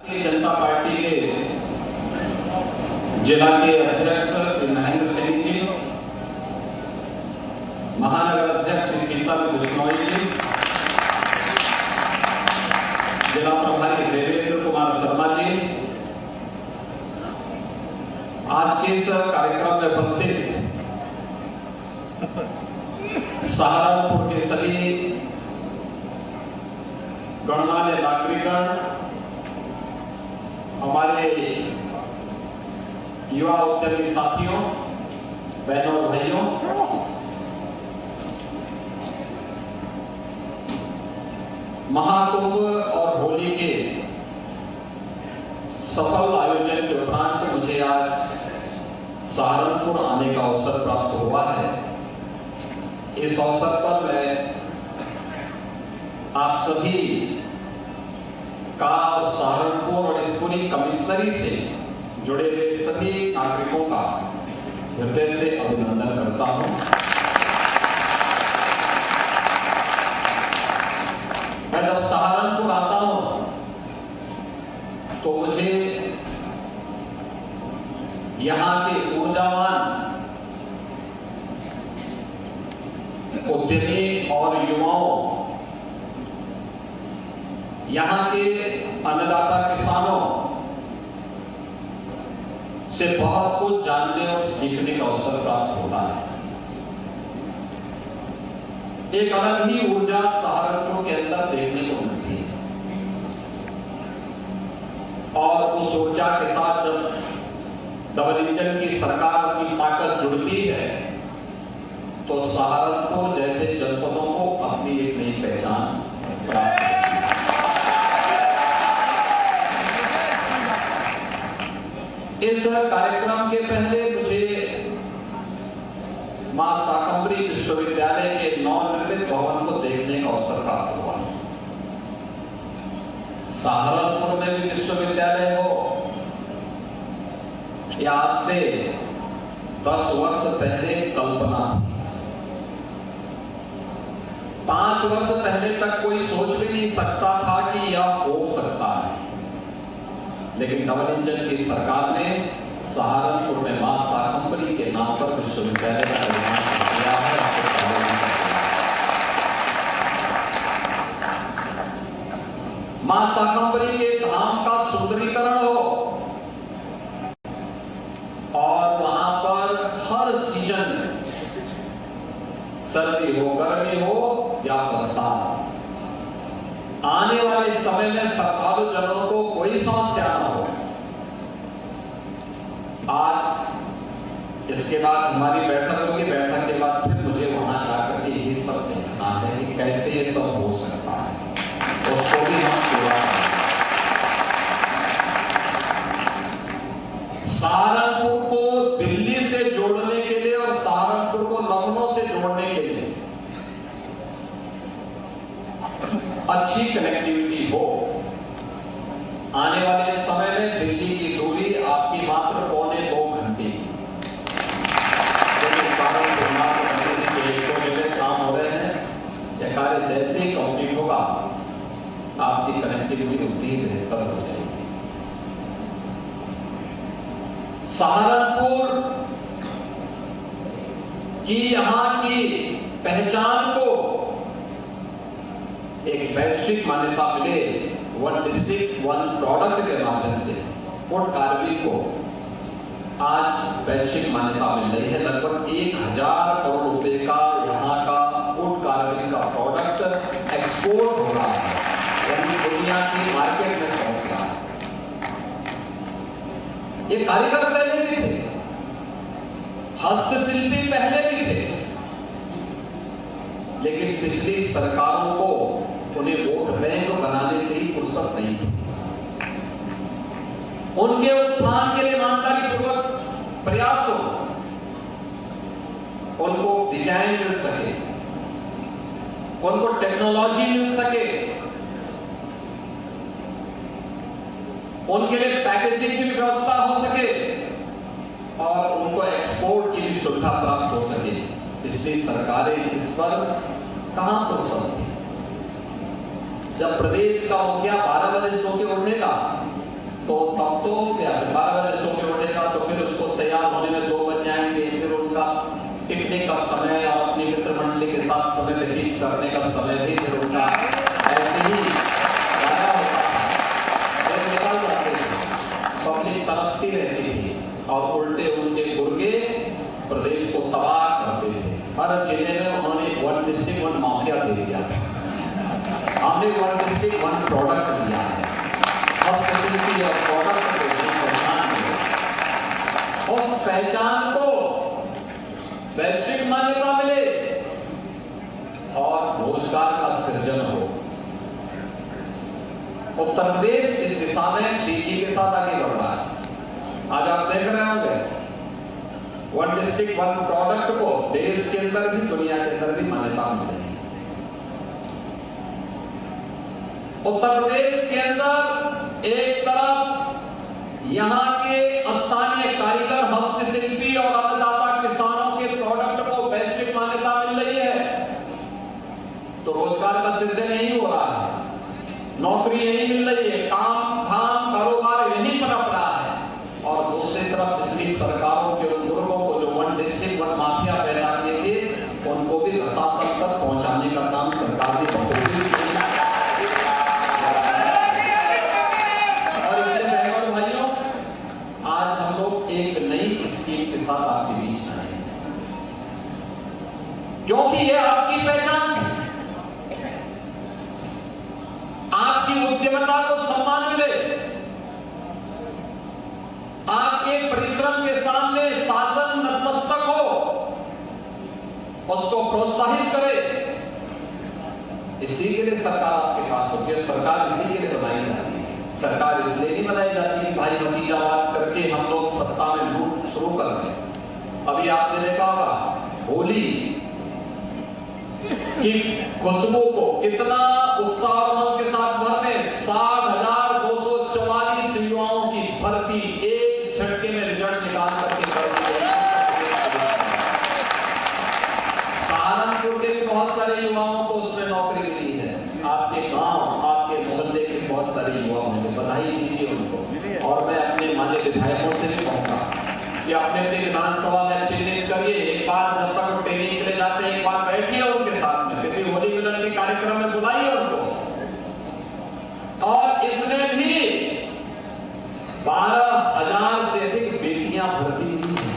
Bharatiya Janata party के जिला के अध्यक्ष श्री महेंद्र सिंह जी, महानगर अध्यक्ष श्री शीतल बिश्नोई जी, जिला प्रभारी देवेंद्र कुमार शर्मा जी, आज के इस कार्यक्रम में उपस्थित सहारनपुर के सभी गणमान्य नागरिकगण, हमारे युवा उद्यमी साथियों, बहनों और भाइयों, महाकुंभ और होली के सफल आयोजन के उपरांत मुझे आज सहारनपुर आने का अवसर प्राप्त हुआ है। इस अवसर पर मैं आप सभी का सहारनपुर और इस पूरी कमिश्नरी से जुड़े हुए सभी नागरिकों का हृदय से अभिनंदन करता हूं। मैं जब सहारनपुर आता हूं तो मुझे यहां के ऊर्जावान उद्यमी और युवाओं, यहां के अन्नदाता किसानों से बहुत कुछ जानने और सीखने का अवसर प्राप्त होता है। एक अलग ही ऊर्जा सहारनपुर के अंदर देखने को मिलती है और उस ऊर्जा के साथ जब डबल इंजन की सरकार अपनी ताकत जुड़ती है तो सहारनपुर जैसे जनपदों को अपनी एक नई पहचान प्राप्त होती है। इस कार्यक्रम के पहले मुझे मां शाकंभरी विश्वविद्यालय के नवनिर्मित भवन को देखने का अवसर प्राप्त हुआ। सहारनपुर में भी विश्वविद्यालय हो या आज से 10 वर्ष पहले कल्पना, 5 वर्ष पहले तक कोई सोच भी नहीं सकता था कि यह हो सकता है, लेकिन डबल इंजन की सरकार ने सहारनपुर में मां शाकंभरी के नाम पर विश्वविद्यालय का निर्माण किया है। मां शाकंभरी के धाम का सुंदरीकरण हो और वहां पर हर सीजन में, सर्दी हो, गर्मी हो या बरसात, आने वाले समय में श्रद्धालु जनों को कोई समस्या न हो। आज इसके बाद हमारी बैठक होगी, बैठक के बाद फिर मुझे वहां जाकर के ये सब देखना है कि कैसे ये सब हो सकता है, उसको भी हम पूरा करें। सहारनपुर को दिल्ली से जोड़ने के लिए और सहारनपुर को लखनऊ से जोड़ने के लिए अच्छी कनेक्टिविटी हो। आने वाले समय में दिल्ली की दूरी आपकी मात्र 1.25 घंटे की, लेकिन सहारनपुर मात्र काम हो रहे हैं। यह कार्य जैसे ही कंप्लीट होगा आपकी कनेक्टिविटी उतनी ही बेहतर हो जाएगी। सहारनपुर की यहां की पहचान को एक वैश्विक मान्यता मिले, वन डिस्ट्रिक्ट वन प्रोडक्ट के माध्यम से पोर्ट कार्बिल को आज वैश्विक मान्यता मिल रही है। लगभग 1000 करोड़ रुपए का यहाँ का पोर्ट कार्बिल का प्रोडक्ट एक्सपोर्ट हो रहा है, यानी दुनिया की मार्केट में पहुंच रहा है। ये कारीगर पहले भी थे, हस्तशिल्पी पहले भी थे, लेकिन पिछली सरकारों को उन्हें वोट बैंक बनाने से ही फुर्सत नहीं थी। उनके उत्थान के लिए ईमानदारी पूर्वक प्रयास हो, उनको डिजाइन मिल सके, उनको टेक्नोलॉजी मिल सके, उनके लिए पैकेजिंग की व्यवस्था हो सके और उनको एक्सपोर्ट की भी सुविधा प्राप्त हो सके। पिछली सरकारें इस पर कहां फुर्सत थी। जब प्रदेश का मुखिया 12 बजे सो के उठेगा तो तब तो क्या 12 बजे सो के उठेगा तो फिर उसको तैयार होने में 2 बज जाएंगे, फिर उनका टिकने का समय और अपनी मित्र मंडली के साथ समय व्यतीत करने का समय भी फिर उनका ऐसे ही गाया होता था। निकल जाते थे, पब्लिक तरसती रहती थी और उल्टे उनके गुर्गे प्रदेश को तबाह करते थे। हर जिले में उन्होंने 1 डिस्ट्रिक्ट 1 माफिया दे दिया। हमने 1 डिस्ट्रिक्ट 1 प्रोडक्ट दिया है और फैसिलिटी और प्रोडक्ट को पहचान मिले, उस पहचान को वैश्विक मान्यता मिले और रोजगार का सृजन हो। उत्तर प्रदेश इस दिशा में तेजी के साथ आगे बढ़ रहा है। आज आप देख रहे होंगे 1 डिस्ट्रिक्ट 1 प्रोडक्ट को देश के अंदर भी दुनिया के अंदर भी मान्यता मिल रही है। उत्तर प्रदेश के अंदर एक तरफ यहाँ के स्थानीय कारीगर, हस्तशिल्पी और अन्नदाता किसानों के प्रोडक्ट को वैश्विक मान्यता मिल रही है, तो रोजगार का सृजन यही हो रहा है, नौकरी यही मिल रही है, काम धाम कारोबार यही पनप रहा है। और दूसरी तरफ पिछली सरकारों के उन दुर्गों को जो 1 डिस्ट्रिक्ट 1 माफिया पैदा किए थे, उनको भी रसातल तक पहुंचाने का काम सरकार ने बखूबी किया। और इससे बहनों भाइयों, आज हम लोग एक नई स्कीम के साथ आपके बीच आए हैं, क्योंकि ये आपकी पहचान है। आपकी उद्यमता को सम्मान मिले, आपके परिश्रम के सामने शासन नतमस्तक हो, उसको प्रोत्साहित करे। इसी के लिए सरकार आपके पास होती है। सरकार इसी के लिए बनाई जाती है। सरकार इसलिए नहीं बनाई जाती कि भाई भतीजावाद करके हम लोग सत्ता में लूट शुरू कर दें। अभी आपने देखा होगा होली की खुशबू को कितना उत्साह उमंग के साथ भरते, 60,244 युवाओं की भर्ती एक झटके में रिजल्ट निकाल करके कर दी गई। सहारनपुर के बहुत सारे युवाओं को उसमें नौकरी मिली है। आपके गांव, आपके मोहल्ले के बहुत सारे युवा होंगे, बधाई दीजिए उनको। और मैं अपने माननीय विधायकों से भी कहूंगा कि अपने विधानसभा में चिन्हित करिए, एक बार जब तक वो ट्रेनिंग के लिए जाते हैं, एक बार बैठिए उनके साथ में, किसी होली मिलन के कार्यक्रम में बुलाइए उनको। और इसमें भी 12,000 से अधिक बेटियां भर्ती हुई हैं।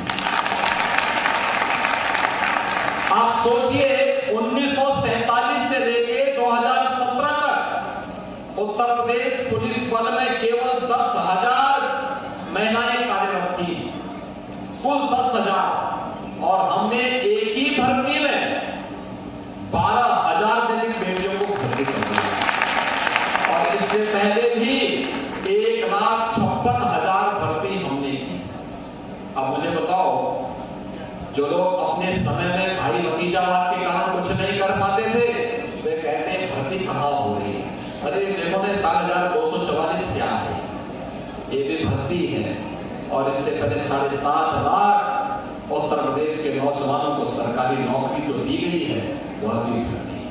आप सोचिए 1947 से लेकर 2017 तक उत्तर प्रदेश पुलिस बल में केवल 10,000 महिलाएं कार्यरत थी, कुल 10,000। और हमने एक ही भर्ती में 12,000 से अधिक बेटियों को भर्ती कर दिया। और इससे पहले भी 1,56,000 भर्ती हमने की। अब मुझे बताओ, जो लोग अपने समय में भाई भतीजावाद के कारण कुछ नहीं कर पाते थे, वे कहते हैं भर्ती कहां हो रही है। अरे देखो ने 7,244 क्या है, ये भी भर्ती है। और इससे पहले 7.5 लाख उत्तर प्रदेश के नौजवानों को सरकारी नौकरी तो दी गई है, वह भी भर्ती है।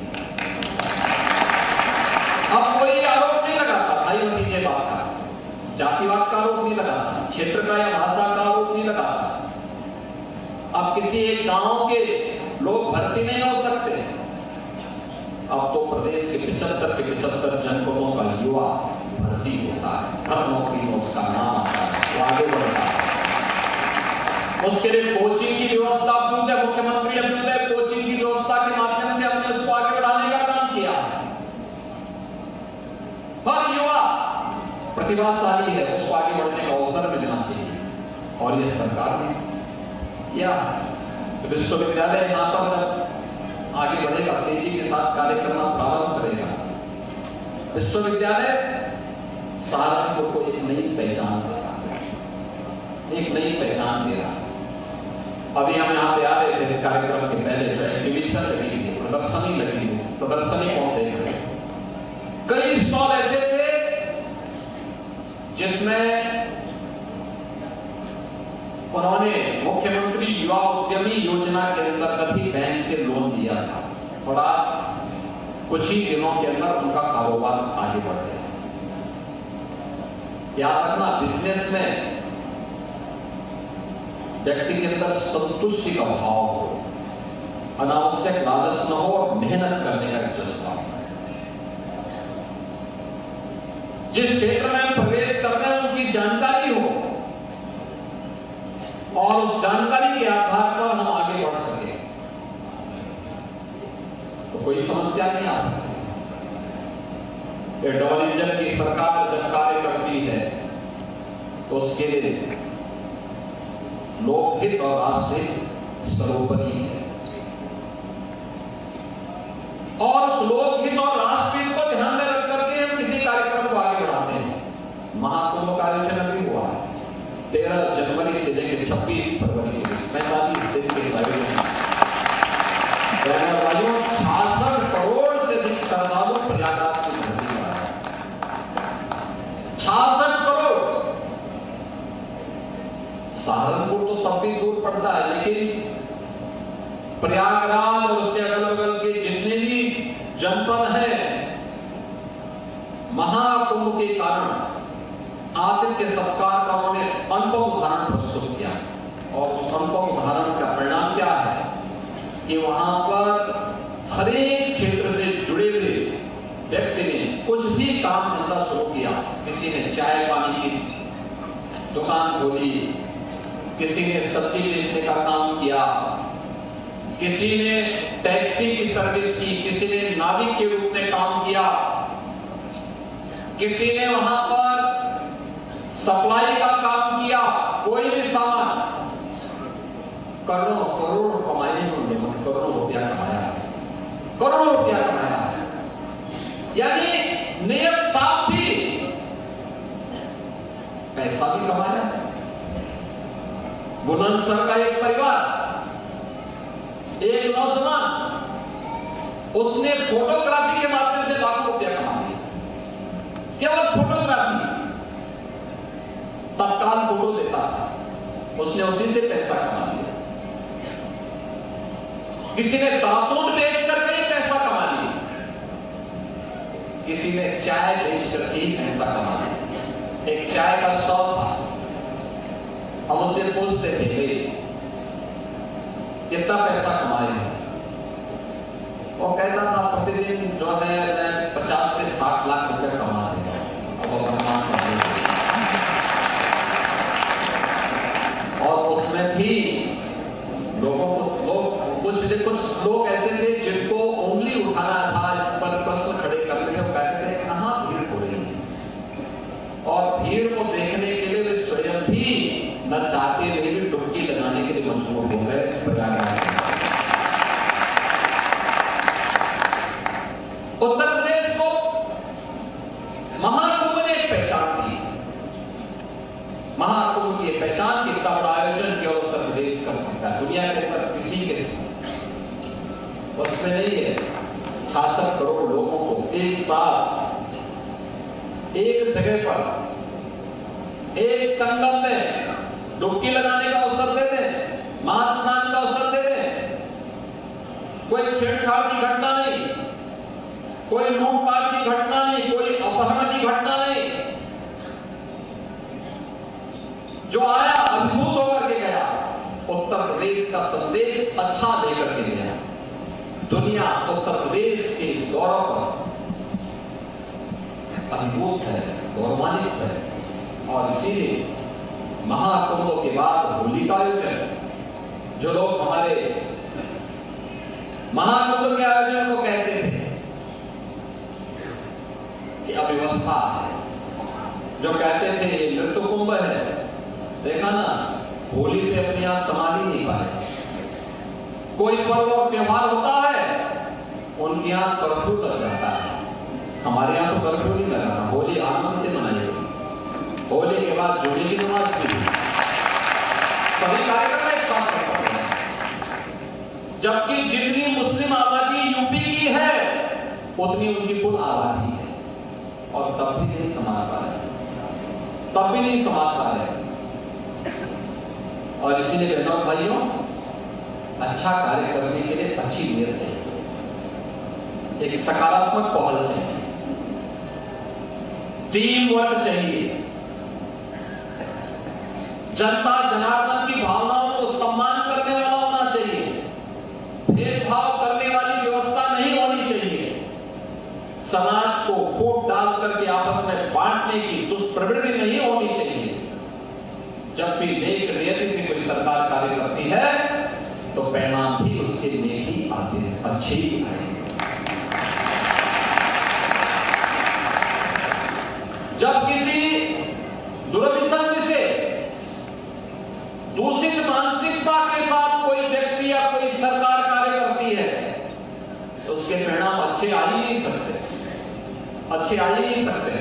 अब कोई आरोप नहीं लगाता भाई भतीजेवाद का, जातिवाद का आरोप नहीं लगाता, क्षेत्र का या भाषा का आरोप नहीं लगाता। अब किसी एक गांव के लोग भर्ती नहीं हो सकते। अब तो प्रदेश के 75 जनपदों का युवा भर्ती होता है, हर नौकरी में उसका नाम आता है, वो आगे बढ़ता है। उसके लिए कोचिंग की व्यवस्था अभ्युदय, मुख्यमंत्री अभ्युदय कोचिंग की व्यवस्था के माध्यम से हमने उसको आगे बढ़ाने का काम किया है। हर युवा प्रतिभाशाली है, उसको आगे बढ़ने का अवसर मिलना चाहिए। और ये सरकार ने या विश्वविद्यालय यहां पर आगे बढ़ेगा, तेजी के साथ कार्य करना प्रारंभ करेगा। विश्वविद्यालय सहारनपुर को एक नई पहचान दे रहा है, एक नई पहचान दे रहा है। अभी हम यहाँ पे आ रहे थे इस कार्यक्रम के पहले, जो एग्जीबिशन लगी थी, प्रदर्शनी लगी थी, प्रदर्शनी कौन देख रहे, कई स्टॉल ऐसे थे जिसमें उन्होंने मुख्यमंत्री युवा उद्यमी योजना के अंतर्गत ही बैंक से लोन दिया था। थोड़ा कुछ ही दिनों के अंदर उनका कारोबार आगे बढ़ गया। याद रखना, बिजनेस में व्यक्ति के अंदर संतुष्टि का भाव हो, अनावश्यक लालच न हो और मेहनत करने का जज्बा हो। जिस क्षेत्र में हम प्रवेश कर रहे हैं उनकी जानकारी हो और उस जानकारी के आधार पर हम आगे बढ़ सके तो कोई समस्या नहीं आ सकती। ये डबल इंजन की सरकार जब कार्य करती है तो उसके लिए लोकहित और राष्ट्रहित सर्वोपरि है और उस लोकहित और राष्ट्रहित को ध्यान में रख करके हम किसी कार्यक्रम को आगे बढ़ाते हैं। महाकुंभ का आयोजन भी हुआ है 13 जनवरी से लेकर 26 फरवरी के 45 दिन के आयोजन। 66 करोड़ से अधिक श्रद्धालु प्रयागराज की धरती पर आए। 66 करोड़। सहारनपुर तो तब भी दूर पड़ता है, लेकिन प्रयागराज और उसके अगल बगल के जितने भी जनपद है, महाकुंभ के कारण आतिथ्य सत्कार का उन्होंने अनुभव उदाहरण प्रस्तुत किया और उस अनुभव उदाहरण का परिणाम क्या है कि वहां पर हर एक क्षेत्र से जुड़े हुए व्यक्ति ने कुछ भी काम धंधा शुरू किया। किसी ने चाय पानी की दुकान खोली, किसी ने सब्जी बेचने का काम किया, किसी ने टैक्सी की सर्विस की, किसी ने नाविक के रूप में काम किया, किसी ने वहां पर सप्लाई का काम किया। कोई भी सामान करोड़ों करोड़ कमाए उन्होंने, करोड़ों रुपया कमाया, करोड़ों रुपया कमाया। यानी नियत साफ थी, पैसा भी कमाया। बुलंदशहर का एक परिवार, एक नौजवान, उसने फोटोग्राफी के माध्यम से लाखों रुपया कमा लिया। केवल फोटोग्राफी, तत्काल फोटो देता था, उसने उसी से पैसा कमा लिया। किसी ने दातून बेच करके ही पैसा कमा लिया, किसी ने चाय बेच करके ही पैसा कमा लिया। एक चाय का स्टॉल था, हम उससे पूछते थे कितना पैसा कमाए हैं, वो कहता था प्रतिदिन जो है 50 से 60 लाख रुपए कमा देगा। अब और उसमें भी लोगों को कुछ लोग ऐसे थे जिनको उंगली उठाना था, इस पर प्रश्न खड़े करते थे, कहते थे कहां भीड़ हो रही है। और भीड़ को देखने के लिए वे स्वयं भी न चाहते हुए भी डुबकी लगाने के लिए मजबूर हो गए। उत्तर प्रदेश को महाकुंभ ने पहचान दी। महाकुंभ की पहचान की, इतना बड़ा आयोजन किया उत्तर प्रदेश कर सकता है दुनिया के अंदर किसी के उसमें नहीं है। 66 करोड़ लोगों को एक साथ एक जगह पर एक संगम में डुबकी लगाने का अवसर दे दें, महास्नान का अवसर दे दें। कोई छेड़छाड़ की घटना नहीं, कोई लूटपाट की घटना नहीं, कोई अपहरण की घटना नहीं। जो आया अद्भुत होकर के गया। उत्तर प्रदेश का संदेश अच्छा लेकर के गया। दुनिया उत्तर प्रदेश के इस गौरव पर अभिभूत है, गौरवान्वित है। और इसीलिए महाकुंभ के बाद होली का आयोजन, जो लोग हमारे महाकुंभ के आयोजन को कहते थे कि अव्यवस्था है, जो कहते थे ये नृत्य कुंभ है, देखा ना होली पे अपने यहां संभाल ही नहीं पाए। कोई पर्व और त्योहार होता है उनके यहां कर्फ्यू लग जाता है, हमारे यहां तो कर्फ्यू नहीं लगा। होली आनंद से मनाइए। होली के बाद जोड़ी की नमाज भी, सभी कार्यक्रम एक साथ करते हैं। जबकि जितनी मुस्लिम आबादी यूपी की है उतनी उनकी कुल आबादी है, और तब भी नहीं संभाल पा रहे, तब भी नहीं संभाल पा रहे। और इसीलिए बहनों भाइयों, अच्छा कार्य करने के लिए अच्छी नीयत चाहिए, एक सकारात्मक पहल चाहिए, टीम वर्क चाहिए, जनता जनार्दन की भावनाओं को सम्मान करने वाला होना चाहिए, भेदभाव करने वाली व्यवस्था नहीं होनी चाहिए, समाज को फूट डाल करके आपस में बांटने की दुष्प्रवृत्ति नहीं होनी चाहिए। जब भी नेक नियति से कोई सरकार कार्य करती है तो परिणाम भी उसके नेक ही आते हैं, अच्छे ही आते हैं। जब किसी दुर्विसंग से दूषित मानसिकता के साथ कोई व्यक्ति या कोई सरकार कार्य करती है तो उसके परिणाम अच्छे आ ही नहीं सकते, अच्छे आ ही नहीं सकते।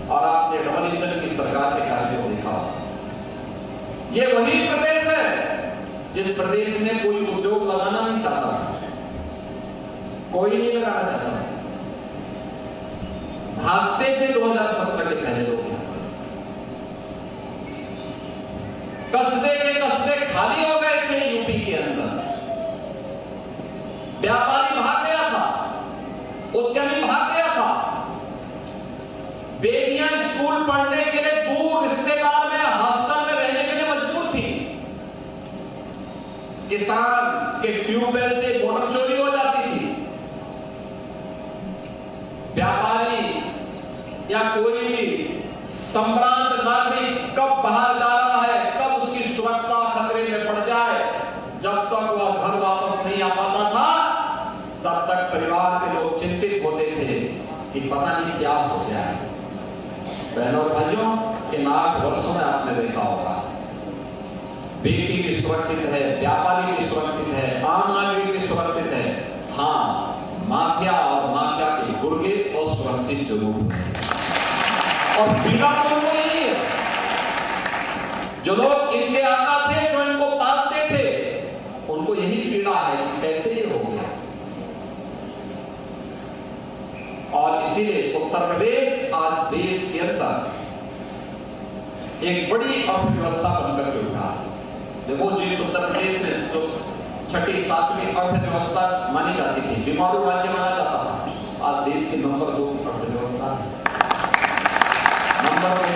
और आपने डबल इंजन की सरकार के कार्य को देखा, ये वही प्रदेश है जिस प्रदेश में कोई उद्योग लगाना नहीं चाहता, कोई नहीं लगाना चाहता, भागते थे 2017 के पहले लोग यहां से। कस्बे के कस्बे खाली हो गए थे यूपी के अंदर, व्यापारी भाग गया था, उद्यमी भाग गया था, बेटियां स्कूल पढ़ने के लिए दूर रिश्तेदार में हॉस्टल में रहने के लिए मजबूर थी, किसान के ट्यूबवेल से मोटर चोरी हो जाती थी, व्यापारी या कोई भी संभ्रांत नागरिक कब बाहर जा रहा है, कब उसकी सुरक्षा खतरे में पड़ जाए, जब तक वह घर वापस नहीं आ पाता था तब तक परिवार के लोग चिंतित होते थे कि पता नहीं क्या हो जाए। बहनों भाइयों, इन 8 वर्षों में आपने देखा होगा, बेटी भी सुरक्षित है, व्यापारी भी सुरक्षित है, आम नागरिक भी सुरक्षित है। हाँ, माफिया और माफिया के गुर्गे असुरक्षित जरूर है। और पीड़ा तो उनको यही है, जो लोग इनके आका थे, जो इनको पालते थे, उनको यही पीड़ा है कि कैसे ये हो गया। और इसीलिए उत्तर प्रदेश आज देश के अंदर एक बड़ी अर्थव्यवस्था बनकर के उठा। देखो, जिस उत्तर प्रदेश में जो 6ठी 7वीं अर्थव्यवस्था मानी जाती थी, बीमारू राज्य माना जाता था, आज देश की नंबर 2 अर्थव्यवस्था है। नंबर 2